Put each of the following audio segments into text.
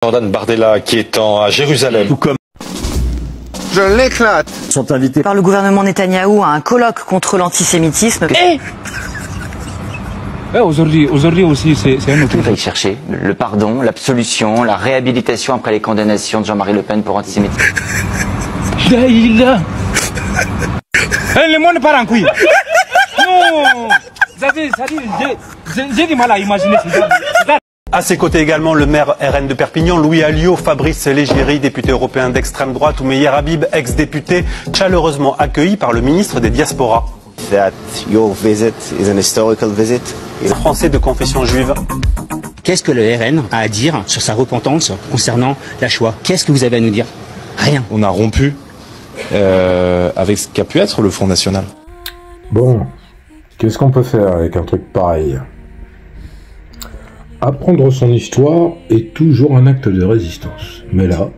Jordan Bardella qui est à Jérusalem. Tout comme je l'éclate. Sont invités par le gouvernement Netanyahou à un colloque contre l'antisémitisme. Aujourd'hui aussi, c'est un autre. Il va y chercher le pardon, l'absolution, la réhabilitation après les condamnations de Jean-Marie Le Pen pour antisémitisme. Le monde part en couille. Non, j'ai du mal à imaginer ça. à ses côtés également le maire RN de Perpignan, Louis Alliot, Fabrice Leggeri, député européen d'extrême droite, ou Meyer Habib, ex-député, chaleureusement accueilli par le ministre des Diasporas. That your visit is an historical visit. Français de confession juive. Qu'est-ce que le RN a à dire sur sa repentance concernant la Shoah? Qu'est-ce que vous avez à nous dire? Rien. On a rompu avec ce qu'a pu être le Front National. Bon, qu'est-ce qu'on peut faire avec un truc pareil? Apprendre son histoire est toujours un acte de résistance. Mais là,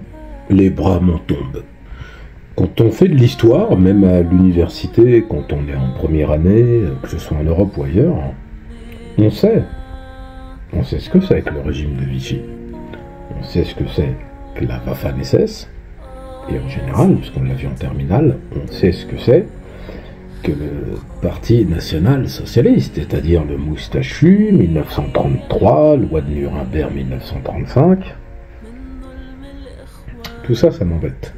les bras m'en tombent. Quand on fait de l'histoire, même à l'université, quand on est en première année, que ce soit en Europe ou ailleurs, on sait. On sait ce que c'est que le régime de Vichy. On sait ce que c'est que la Waffen-SS. Et en général, puisqu'on l'a vu en terminale, on sait ce que c'est que le Parti national-socialiste, c'est-à-dire le moustachu, 1933, loi de Nuremberg, 1935. Tout ça, ça m'embête.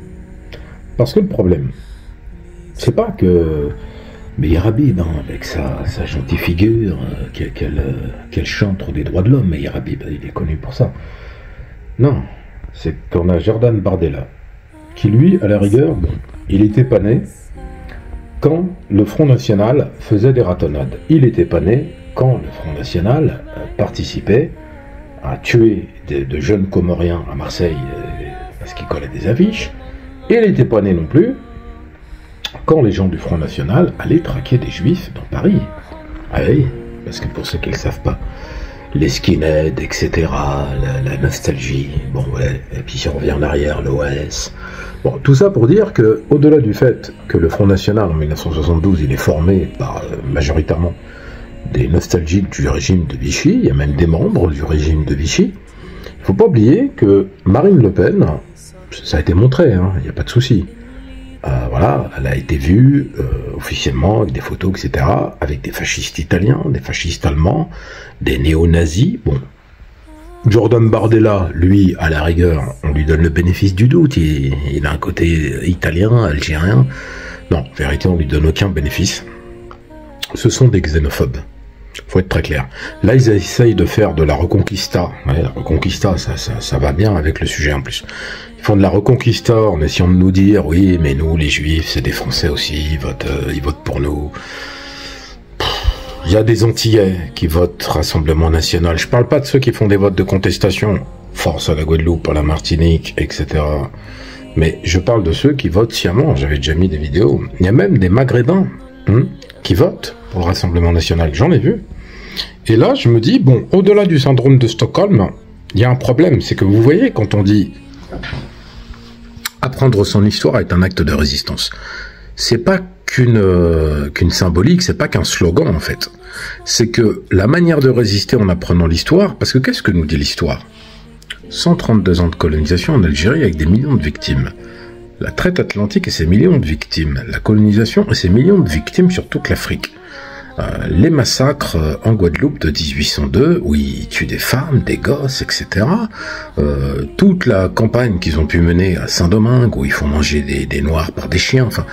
Parce que le problème, c'est pas que Meyer Habib, avec sa gentille figure, qu'elle chante des droits de l'homme, Meyer Habib, il est connu pour ça. Non, c'est qu'on a Jordan Bardella, qui lui, à la rigueur, bon, il était pas né quand le Front National faisait des ratonnades. Il était pas né quand le Front National participait à tuer de jeunes Comoriens à Marseille parce qu'ils collaient des affiches. Et il n'était pas né non plus quand les gens du Front National allaient traquer des Juifs dans Paris. Ah oui, parce que pour ceux qui ne le savent pas, les skinheads, etc., la nostalgie, bon ouais, et puis si on revient en arrière, l'OS. Bon, tout ça pour dire que, au-delà du fait que le Front National en 1972, il est formé par majoritairement des nostalgiques du régime de Vichy, il y a même des membres du régime de Vichy, il ne faut pas oublier que Marine Le Pen, ça a été montré, hein, il n'y a pas de souci. Voilà, elle a été vue officiellement avec des photos, etc., avec des fascistes italiens, des fascistes allemands, des néo-nazis. Bon, Jordan Bardella, lui, à la rigueur, on lui donne le bénéfice du doute. Il a un côté italien, algérien. Non, en vérité, on lui donne aucun bénéfice. Ce sont des xénophobes. Faut être très clair. Là, ils essayent de faire de la reconquista. Ouais, la reconquista, ça va bien avec le sujet en plus. Ils font de la reconquista en essayant de nous dire, oui, mais nous, les Juifs, c'est des Français aussi, ils votent pour nous. Il y a des Antillais qui votent Rassemblement National. Je parle pas de ceux qui font des votes de contestation, force à la Guadeloupe, à la Martinique, etc. Mais je parle de ceux qui votent sciemment. J'avais déjà mis des vidéos. Il y a même des Maghrébins qui votent pour le Rassemblement National. J'en ai vu. Et là, je me dis, bon, au-delà du syndrome de Stockholm, il y a un problème. C'est que vous voyez, quand on dit apprendre son histoire est un acte de résistance, c'est pas qu'une symbolique, c'est pas qu'un slogan en fait. C'est que la manière de résister en apprenant l'histoire, parce que qu'est-ce que nous dit l'histoire? 132 ans de colonisation en Algérie avec des millions de victimes. La traite atlantique et ses millions de victimes. La colonisation et ses millions de victimes sur toute l'Afrique. Les massacres en Guadeloupe de 1802, où ils tuent des femmes, des gosses, etc. Toute la campagne qu'ils ont pu mener à Saint-Domingue, où ils font manger des noirs par des chiens, enfin,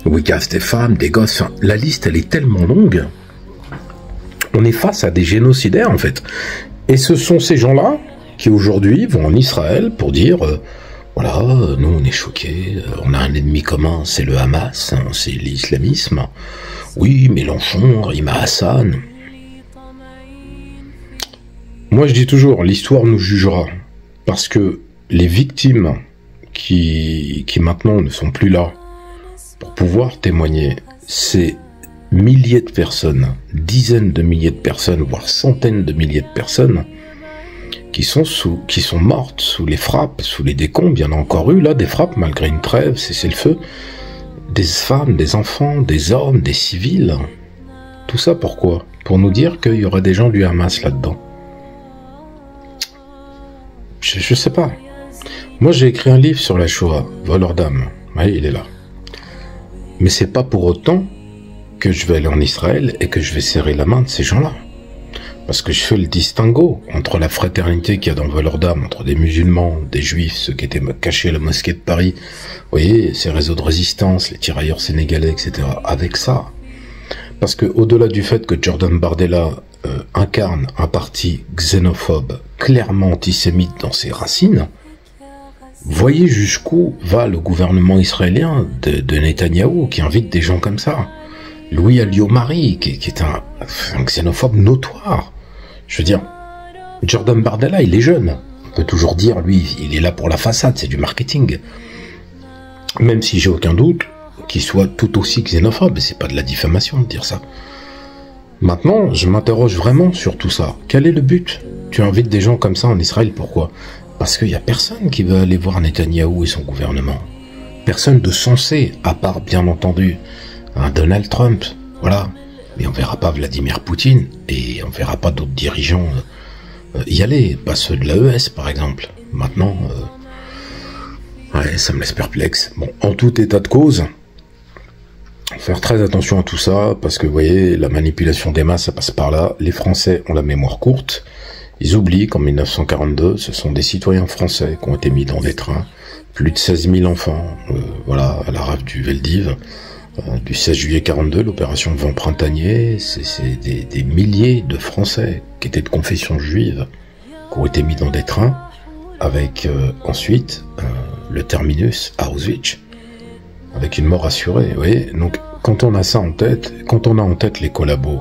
où ils cassent des femmes, des gosses, enfin, la liste elle est tellement longue. On est face à des génocidaires en fait. Et ce sont ces gens-là qui aujourd'hui vont en Israël pour dire voilà, nous on est choqués, on a un ennemi commun, c'est le Hamas, hein, c'est l'islamisme. Oui, Mélenchon rime à Hassan. Moi je dis toujours, l'histoire nous jugera. Parce que les victimes qui maintenant ne sont plus là pour pouvoir témoigner, c'est milliers de personnes, dizaines de milliers de personnes, voire centaines de milliers de personnes qui sont mortes sous les frappes, sous les décombres. Il y en a encore eu là, des frappes, malgré une trêve, cessez-le-feu. Des femmes, des enfants, des hommes, des civils. Tout ça pourquoi? Pour nous dire qu'il y aurait des gens du Hamas là-dedans. je sais pas. Moi, j'ai écrit un livre sur la Shoah, Voleur d'âme. Oui, il est là. Mais c'est pas pour autant que je vais aller en Israël et que je vais serrer la main de ces gens-là. Parce que je fais le distinguo entre la fraternité qu'il y a dans Voleur d'âme, entre des musulmans, des juifs, ceux qui étaient cachés à la mosquée de Paris, vous voyez, ces réseaux de résistance, les tirailleurs sénégalais, etc. Avec ça. Parce que au-delà du fait que Jordan Bardella incarne un parti xénophobe, clairement antisémite dans ses racines, voyez jusqu'où va le gouvernement israélien de Netanyahou, qui invite des gens comme ça. Louis Alliot-Marie, qui est un xénophobe notoire. Je veux dire, Jordan Bardella, il est jeune. On peut toujours dire, lui, il est là pour la façade, c'est du marketing. Même si j'ai aucun doute qu'il soit tout aussi xénophobe, et c'est pas de la diffamation de dire ça. Maintenant, je m'interroge vraiment sur tout ça. Quel est le but? Tu invites des gens comme ça en Israël, pourquoi? Parce qu'il y a personne qui veut aller voir Netanyahou et son gouvernement. Personne de sensé, à part, bien entendu, un Donald Trump, voilà. Mais on verra pas Vladimir Poutine, et on verra pas d'autres dirigeants y aller, pas ceux de l'AES, par exemple. Maintenant, ouais, ça me laisse perplexe. Bon, en tout état de cause, faire très attention à tout ça, parce que, vous voyez, la manipulation des masses, ça passe par là. Les Français ont la mémoire courte. Ils oublient qu'en 1942, ce sont des citoyens français qui ont été mis dans des trains. Plus de 16 000 enfants, voilà, à la rafle du Veldiv. Du 16 juillet 42, l'opération Vent Printanier, c'est des milliers de Français qui étaient de confession juive, qui ont été mis dans des trains, avec ensuite le terminus à Auschwitz, avec une mort assurée, vous voyez. Donc, quand on a ça en tête, quand on a en tête les collabos,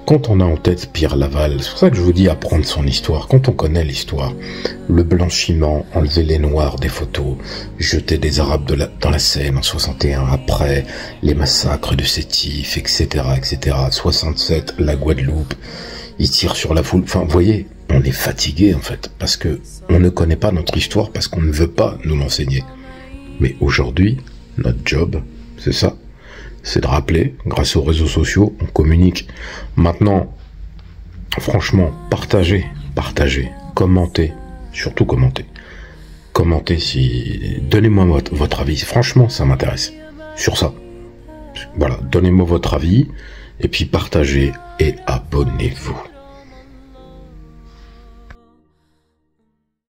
quand on a en tête Pierre Laval, c'est pour ça que je vous dis apprendre son histoire, quand on connaît l'histoire, le blanchiment, enlever les noirs des photos, jeter des arabes dans la Seine en 61, après les massacres de Sétif, etc., etc., 67, la Guadeloupe, ils tirent sur la foule, enfin, vous voyez, on est fatigué, en fait, parce que on ne connaît pas notre histoire, parce qu'on ne veut pas nous l'enseigner. Mais aujourd'hui, notre job, c'est ça. C'est de rappeler, grâce aux réseaux sociaux, on communique. Maintenant, franchement, partagez, commentez, surtout commentez. Commentez si... Donnez-moi votre avis, franchement, ça m'intéresse. Sur ça. Voilà, donnez-moi votre avis, et puis partagez et abonnez-vous.